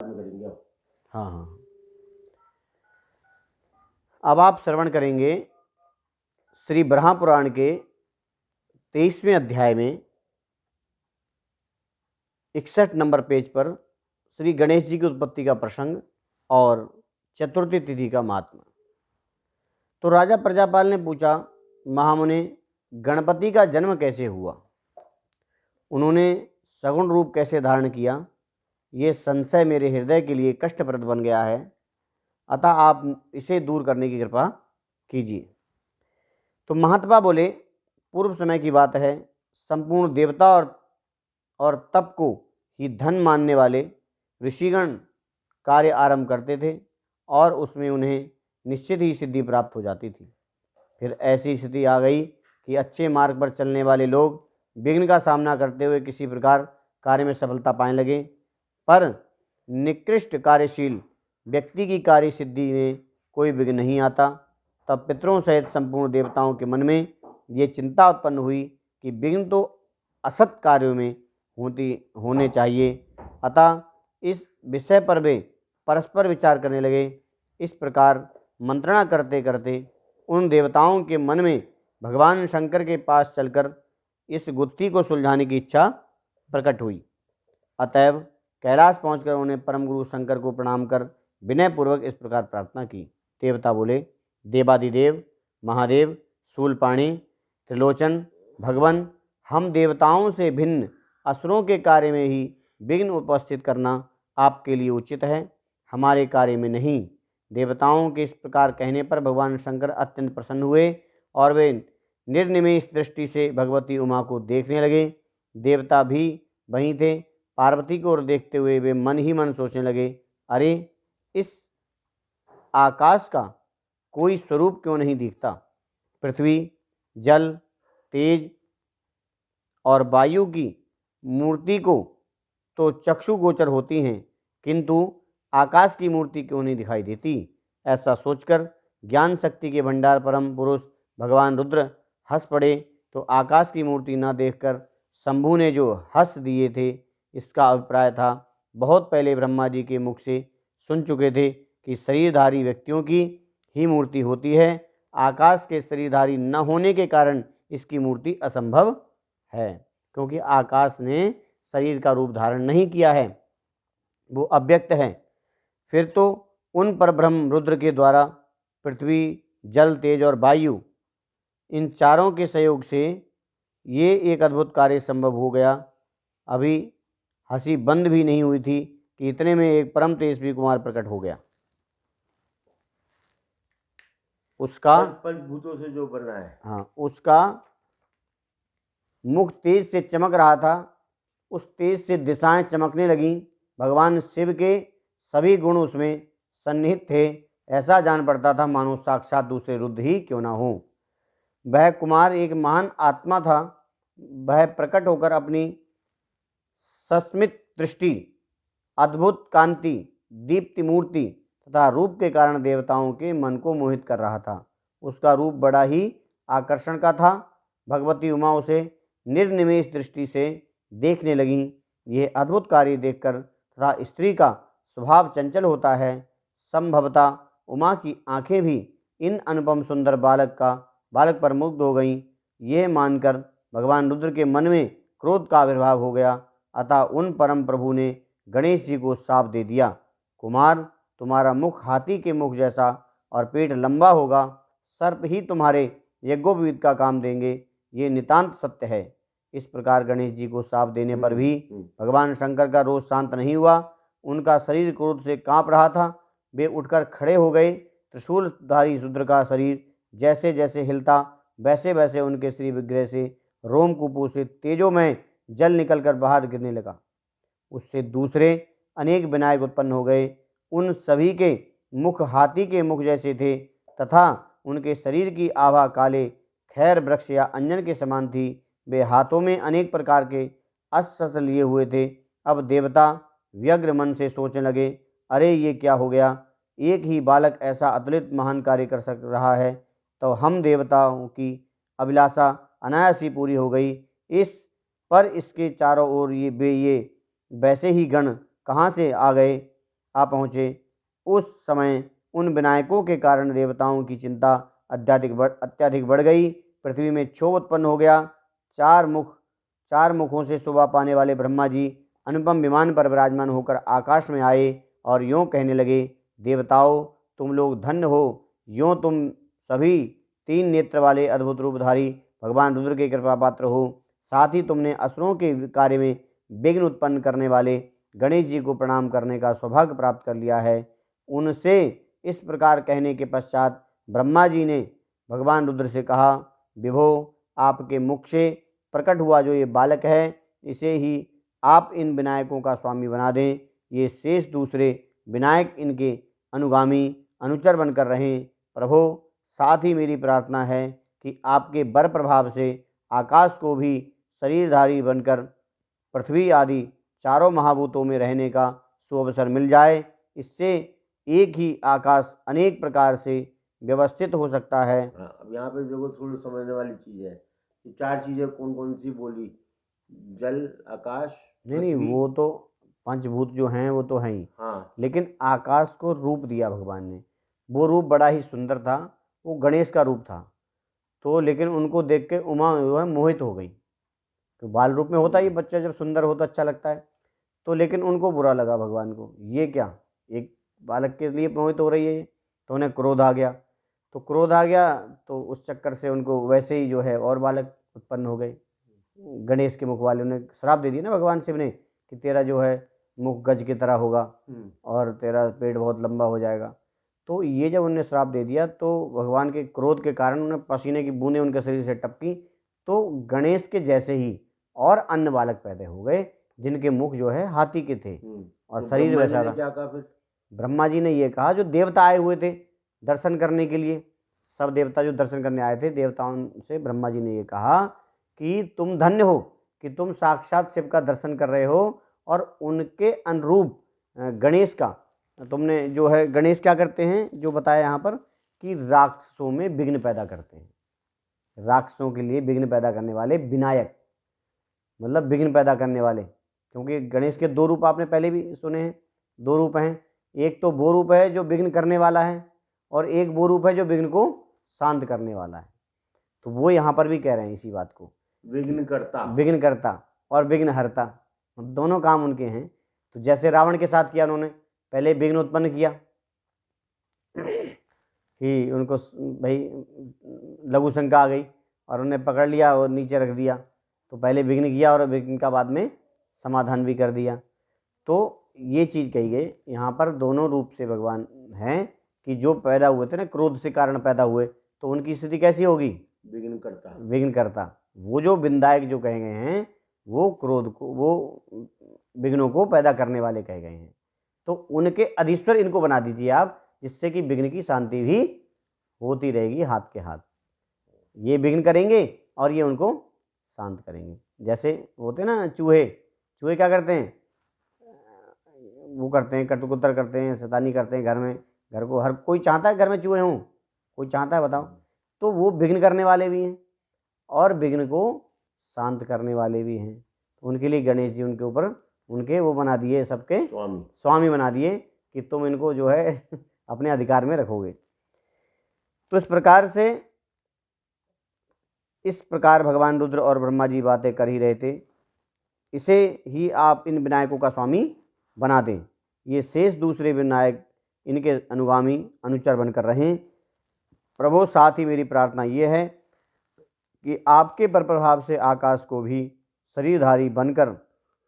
करेंगे अब। हाँ हाँ। अब आप श्रवण करेंगे श्री ब्रह्मा पुराण के 23वें अध्याय में 61 नंबर पेज पर श्री गणेश जी की उत्पत्ति का प्रसंग और चतुर्थी तिथि का महात्मा। तो राजा प्रजापाल ने पूछा, महामुने गणपति का जन्म कैसे हुआ, उन्होंने सगुण रूप कैसे धारण किया, ये संशय मेरे हृदय के लिए कष्टप्रद बन गया है, अतः आप इसे दूर करने की कृपा कीजिए। तो महात्मा बोले, पूर्व समय की बात है, संपूर्ण देवता और तप को ही धन मानने वाले ऋषिगण कार्य आरंभ करते थे और उसमें उन्हें निश्चित ही सिद्धि प्राप्त हो जाती थी। फिर ऐसी स्थिति आ गई कि अच्छे मार्ग पर चलने वाले लोग विघ्न का सामना करते हुए किसी प्रकार कार्य में सफलता पाने लगे, पर निकृष्ट कार्यशील व्यक्ति की कार्य सिद्धि में कोई विघ्न नहीं आता। तब पितरों सहित संपूर्ण देवताओं के मन में ये चिंता उत्पन्न हुई कि विघ्न तो असत कार्यों में होने चाहिए, अतः इस विषय पर वे परस्पर विचार करने लगे। इस प्रकार मंत्रणा करते करते उन देवताओं के मन में भगवान शंकर के पास चलकर इस गुत्थी को सुलझाने की इच्छा प्रकट हुई। अतएव कैलाश पहुंचकर उन्होंने परम गुरु शंकर को प्रणाम कर विनयपूर्वक इस प्रकार प्रार्थना की। देवता बोले, देवादिदेव महादेव शूलपाणी त्रिलोचन भगवन, हम देवताओं से भिन्न असुरों के कार्य में ही विघ्न उपस्थित करना आपके लिए उचित है, हमारे कार्य में नहीं। देवताओं के इस प्रकार कहने पर भगवान शंकर अत्यंत प्रसन्न हुए और वे निर्निमेष दृष्टि से भगवती उमा को देखने लगे। देवता भी वहीं थे। पार्वती को ओर देखते हुए वे मन ही मन सोचने लगे, अरे इस आकाश का कोई स्वरूप क्यों नहीं दिखता। पृथ्वी जल तेज और वायु की मूर्ति को तो चक्षु गोचर होती हैं, किंतु आकाश की मूर्ति क्यों नहीं दिखाई देती। ऐसा सोचकर ज्ञान शक्ति के भंडार परम पुरुष भगवान रुद्र हंस पड़े। तो आकाश की मूर्ति न देखकर शंभु ने जो हंस दिए थे, इसका अभिप्राय था बहुत पहले ब्रह्मा जी के मुख से सुन चुके थे कि शरीरधारी व्यक्तियों की ही मूर्ति होती है। आकाश के शरीरधारी न होने के कारण इसकी मूर्ति असंभव है, क्योंकि आकाश ने शरीर का रूप धारण नहीं किया है, वो अव्यक्त है। फिर तो उन पर ब्रह्म रुद्र के द्वारा पृथ्वी जल तेज और वायु, इन चारों के सहयोग से ये एक अद्भुत कार्य संभव हो गया। अभी हंसी बंद भी नहीं हुई थी कि इतने में एक परम तेजस्वी कुमार प्रकट हो गया। उसका पंचभूतों से जो बना है, हाँ, उसका मुख तेज से चमक रहा था, उस तेज से दिशाएं चमकने लगीं। भगवान शिव के सभी गुण उसमें सन्निहित थे। ऐसा जान पड़ता था मानो साक्षात दूसरे रुद्र ही क्यों ना हो। वह कुमार एक महान आत्मा था। वह प्रकट होकर अपनी सस्मित दृष्टि, अद्भुत कांति, दीप्ति मूर्ति तथा रूप के कारण देवताओं के मन को मोहित कर रहा था। उसका रूप बड़ा ही आकर्षण का था। भगवती उमा उसे निर्निमेष दृष्टि से देखने लगीं। यह अद्भुत कार्य देखकर तथा स्त्री का स्वभाव चंचल होता है, संभवतः उमा की आंखें भी इन अनुपम सुंदर बालक पर मुग्ध हो गईं। यह मानकर भगवान रुद्र के मन में क्रोध का आविर्भाव हो गया। अतः उन परम प्रभु ने गणेश जी को शाप दे दिया, कुमार तुम्हारा मुख हाथी के मुख जैसा और पेट लंबा होगा। सर्प ही तुम्हारे यज्ञोपवीत का काम देंगे, ये नितांत सत्य है। इस प्रकार गणेश जी को शाप देने पर भी भगवान शंकर का रोष शांत नहीं हुआ। उनका शरीर क्रोध से कांप रहा था। वे उठकर खड़े हो गए। त्रिशूलधारी रुद्र का शरीर जैसे जैसे हिलता, वैसे वैसे उनके श्री विग्रह से रोमकूपों से तेजोमय जल निकलकर बाहर गिरने लगा। उससे दूसरे अनेक विनायक उत्पन्न हो गए। उन सभी के मुख हाथी के मुख जैसे थे तथा उनके शरीर की आभा काले खैर वृक्ष या अंजन के समान थी। वे हाथों में अनेक प्रकार के अस्त्र शस्त्र लिए हुए थे। अब देवता व्यग्र मन से सोचने लगे, अरे ये क्या हो गया। एक ही बालक ऐसा अतुलित महान कार्य कर सक रहा है, तो हम देवताओं की अभिलाषा अनायास ही पूरी हो गई। इस पर इसके चारों ओर ये वैसे ही गण कहाँ से आ गए। आ पहुँचे। उस समय उन विनायकों के कारण देवताओं की चिंता अत्यधिक बढ़ गई। पृथ्वी में क्षोभ उत्पन्न हो गया। चार मुखों से शोभा पाने वाले ब्रह्मा जी अनुपम विमान पर विराजमान होकर आकाश में आए और यूँ कहने लगे, देवताओं, तुम लोग धन्य हो। यूँ तुम सभी 3 नेत्र वाले अद्भुत रूपधारी भगवान रुद्र के कृपा पात्र हो। साथ ही तुमने असुरों के कार्य में विघ्न उत्पन्न करने वाले गणेश जी को प्रणाम करने का सौभाग्य प्राप्त कर लिया है। उनसे इस प्रकार कहने के पश्चात ब्रह्मा जी ने भगवान रुद्र से कहा, विभो, आपके मुख से प्रकट हुआ जो ये बालक है, इसे ही आप इन विनायकों का स्वामी बना दें। ये शेष दूसरे विनायक इनके अनुगामी अनुचर बनकर रहें। प्रभो, साथ ही मेरी प्रार्थना है कि आपके बर प्रभाव से आकाश को भी शरीरधारी बनकर पृथ्वी आदि चारों महाभूतों में रहने का सुअवसर मिल जाए। इससे एक ही आकाश अनेक प्रकार से व्यवस्थित हो सकता है। अब यहाँ पे देखो थोड़ी समझने वाली चीज़ है कि 4 चीज़ें कौन कौन सी बोली, जल, आकाश, नहीं, पृथ्वी। वो तो पंचभूत जो हैं वो तो हैं ही। हाँ, लेकिन आकाश को रूप दिया भगवान ने। वो रूप बड़ा ही सुंदर था, वो गणेश का रूप था। तो लेकिन उनको देख के उमा जो है मोहित हो गई। तो बाल रूप में होता ही बच्चा जब सुंदर हो तो अच्छा लगता है। तो लेकिन उनको बुरा लगा भगवान को, ये क्या, एक बालक के लिए मोहित हो रही है ये। तो उन्हें क्रोध आ गया। तो क्रोध आ गया तो उस चक्कर से उनको वैसे ही जो है और बालक उत्पन्न हो गए। गणेश के मुख वाले ने श्राप दे दिया ना भगवान शिव ने कि तेरा जो है मुख गज की तरह होगा और तेरा पेट बहुत लंबा हो जाएगा। तो ये जब उन्हें श्राप दे दिया तो भगवान के क्रोध के कारण उन्हें पसीने की बूंदें उनके शरीर से टपकी। तो गणेश के जैसे ही और अन्य बालक पैदा हो गए जिनके मुख जो है हाथी के थे और तो शरीर ब्रह्मा जी वैसा ने था। क्या कहा फिर? ब्रह्मा जी ने ये कहा, जो देवता आए हुए थे दर्शन करने के लिए, सब देवता जो दर्शन करने आए थे, देवताओं से ब्रह्मा जी ने ये कहा कि तुम धन्य हो कि तुम साक्षात शिव का दर्शन कर रहे हो और उनके अनुरूप गणेश का तुमने जो है, गणेश क्या करते हैं जो बताया यहाँ पर कि राक्षसों में विघ्न पैदा करते हैं। राक्षसों के लिए विघ्न पैदा करने वाले विनायक, मतलब विघ्न पैदा करने वाले। क्योंकि गणेश के 2 रूप आपने पहले भी सुने हैं, 2 रूप हैं। एक तो वो रूप है जो विघ्न करने वाला है और एक वो रूप है जो विघ्न को शांत करने वाला है। तो वो यहाँ पर भी कह रहे हैं इसी बात को, विघ्न करता और विघ्न हरता, दोनों काम उनके हैं। तो जैसे रावण के साथ किया उन्होंने, पहले विघ्न उत्पन्न किया कि उनको भाई लघु शंका आ गई और उन्हें पकड़ लिया और नीचे रख दिया। तो पहले विघ्न किया और विघ्न का बाद में समाधान भी कर दिया। तो ये चीज़ कही गई यहाँ पर, दोनों रूप से भगवान हैं कि जो पैदा हुए थे ना क्रोध से कारण पैदा हुए, तो उनकी स्थिति कैसी होगी? विघ्न करता। वो जो विनायक जो कहे गए हैं वो क्रोध को, वो विघ्नों को पैदा करने वाले कहे गए हैं। तो उनके अधीश्वर इनको बना दीजिए आप, जिससे कि विघ्न की शांति भी होती रहेगी हाथ के हाथ। ये विघ्न करेंगे और ये उनको शांत करेंगे। जैसे होते ना चूहे क्या करते हैं, वो करते हैं, कटुकुतर करते हैं, शैतानी करते हैं घर में। घर को हर कोई चाहता है घर में चूहे हों, कोई चाहता है बताओ? तो वो विघ्न करने वाले भी हैं और विघ्न को शांत करने वाले भी हैं। तो उनके लिए गणेश जी उनके ऊपर उनके वो बना दिए, सबके स्वामी बना दिए कि तुम इनको जो है अपने अधिकार में रखोगे। तो इस प्रकार भगवान रुद्र और ब्रह्मा जी बातें कर ही रहे थे। इसे ही आप इन विनायकों का स्वामी बना दें। ये शेष दूसरे विनायक इनके अनुगामी अनुचर बनकर रहें। प्रभु, साथ ही मेरी प्रार्थना ये है कि आपके प्रभाव से आकाश को भी शरीरधारी बनकर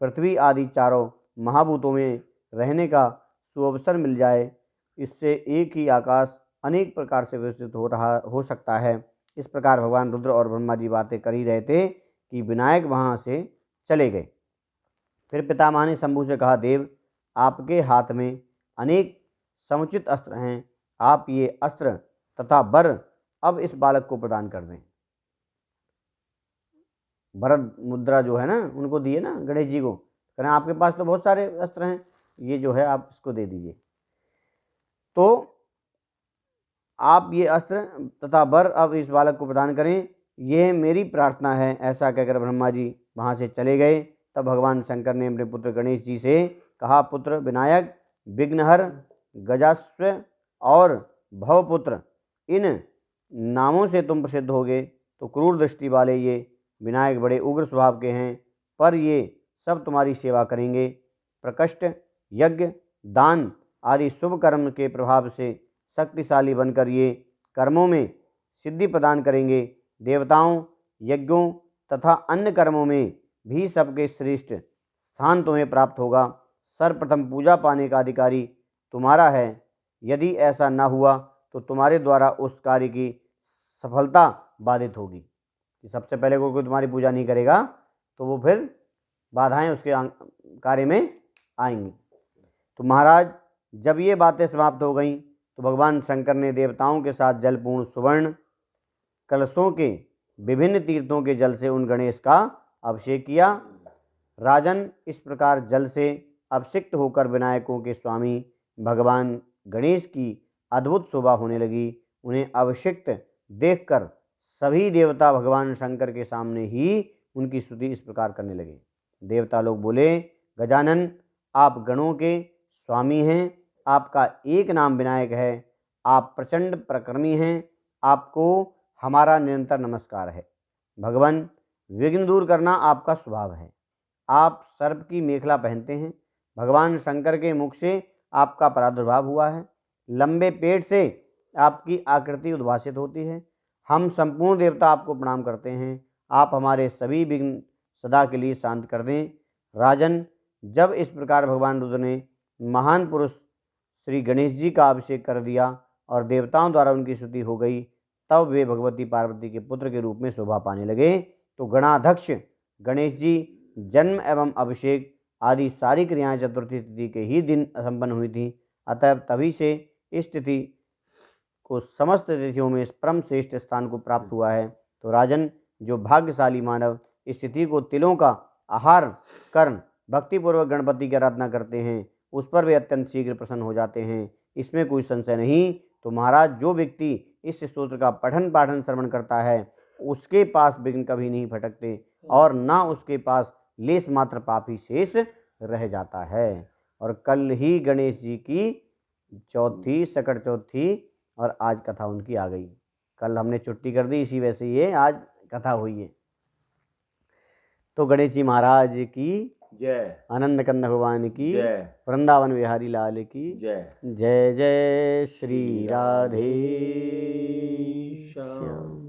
पृथ्वी आदि चारों महाभूतों में रहने का सुअवसर मिल जाए। इससे एक ही आकाश अनेक प्रकार से विकसित हो सकता है। इस प्रकार भगवान रुद्र और ब्रह्मा जी बातें कर ही रहे थे कि विनायक वहाँ से चले गए। फिर पितामह ने शंभु से कहा, देव, आपके हाथ में अनेक समुचित अस्त्र हैं। आप ये अस्त्र तथा वर अब इस बालक को प्रदान कर दें। भरत मुद्रा जो है ना उनको दिए ना गणेश जी को, कह रहे हैं आपके पास तो बहुत सारे अस्त्र हैं, ये जो है आप इसको दे दीजिए। तो आप ये अस्त्र तथा वर अब इस बालक को प्रदान करें, यह मेरी प्रार्थना है। ऐसा कहकर ब्रह्मा जी वहाँ से चले गए। तब भगवान शंकर ने अपने पुत्र गणेश जी से कहा, पुत्र विनायक, विघ्नहर, गजास्व और भवपुत्र इन नामों से तुम प्रसिद्ध होगे। तो क्रूर दृष्टि वाले ये विनायक बड़े उग्र स्वभाव के हैं, पर ये सब तुम्हारी सेवा करेंगे। प्रकष्ट, यज्ञ, दान आदि शुभ कर्म के प्रभाव से शक्तिशाली बनकर ये कर्मों में सिद्धि प्रदान करेंगे। देवताओं, यज्ञों तथा अन्य कर्मों में भी सबके श्रेष्ठ स्थान तुम्हें प्राप्त होगा। सर्वप्रथम पूजा पाने का अधिकारी तुम्हारा है। यदि ऐसा न हुआ तो तुम्हारे द्वारा उस कार्य की सफलता बाधित होगी। कि सबसे पहले कोई तुम्हारी पूजा नहीं करेगा तो वो फिर बाधाएं उसके कार्य में आएंगी। तो महाराज जब ये बातें समाप्त हो गईं तो भगवान शंकर ने देवताओं के साथ जलपूर्ण सुवर्ण कलशों के विभिन्न तीर्थों के जल से उन गणेश का अभिषेक किया। राजन, इस प्रकार जल से अभिषिक्त होकर विनायकों के स्वामी भगवान गणेश की अद्भुत शोभा होने लगी। उन्हें अभिषिक्त देखकर सभी देवता भगवान शंकर के सामने ही उनकी स्तुति इस प्रकार करने लगे। देवता लोग बोले, गजानन, आप गणों के स्वामी हैं, आपका एक नाम विनायक है, आप प्रचंड पराक्रमी हैं, आपको हमारा निरंतर नमस्कार है। भगवान, विघ्न दूर करना आपका स्वभाव है। आप सर्प की मेखला पहनते हैं। भगवान शंकर के मुख से आपका प्रादुर्भाव हुआ है। लंबे पेट से आपकी आकृति उद्भासित होती है। हम संपूर्ण देवता आपको प्रणाम करते हैं। आप हमारे सभी विघ्न सदा के लिए शांत कर दें। राजन, जब इस प्रकार भगवान रुद्र ने महान पुरुष श्री गणेश जी का अभिषेक कर दिया और देवताओं द्वारा उनकी स्तुति हो गई, तब वे भगवती पार्वती के पुत्र के रूप में शोभा पाने लगे। तो गणाध्यक्ष गणेश जी जन्म एवं अभिषेक आदि सारी क्रियाएं चतुर्थी तिथि के ही दिन संपन्न हुई थी। अतः तभी से इस तिथि को समस्त तिथियों में परम श्रेष्ठ स्थान को प्राप्त हुआ है। तो राजन, जो भाग्यशाली मानव इस तिथि को तिलों का आहार कर भक्तिपूर्वक गणपति की आराधना करते हैं, उस पर वे अत्यंत शीघ्र प्रसन्न हो जाते हैं, इसमें कोई संशय नहीं। तो महाराज, जो व्यक्ति इस स्तोत्र का पठन पाठन श्रवण करता है, उसके पास विघ्न कभी नहीं भटकते और ना उसके पास लेस मात्र पाप ही शेष रह जाता है। और कल ही गणेश जी की चौथी सकट चौथी और आज कथा उनकी आ गई। कल हमने छुट्टी कर दी, इसी वजह से ये आज कथा हुई है। तो गणेश जी महाराज की जय, आनंद कंद भगवान की जय, वृंदावन बिहारी लाल की जय। जय जय श्री राधे श्याम।